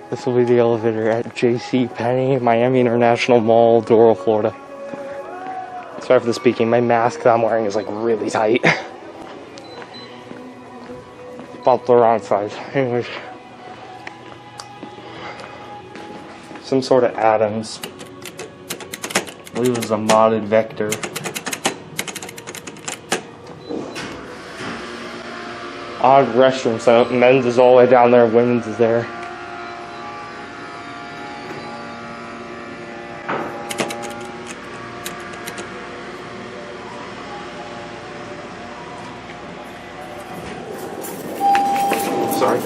This will be the elevator at JCPenney, Miami International Mall, Doral, Florida. Sorry for the speaking. My mask that I'm wearing is like really tight. About the wrong size. Anyways. Some sort of atoms. I believe it was a modded vector. Odd restroom setup. Men's is all the way down there, women's is there. Sorry.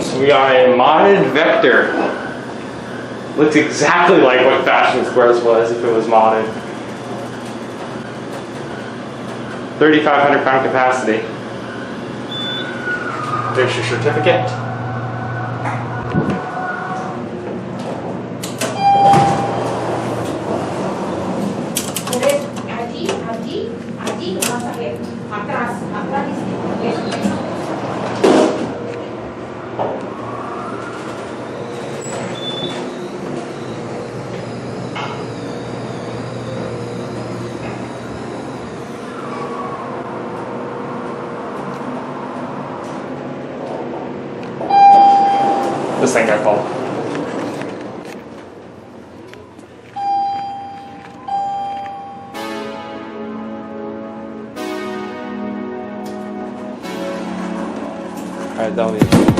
So we got a modded vector. Looks exactly like what Fashion Squares was if it was modded. 3,500 pound capacity. There's your certificate. This thing got called. Alright, that'll be it.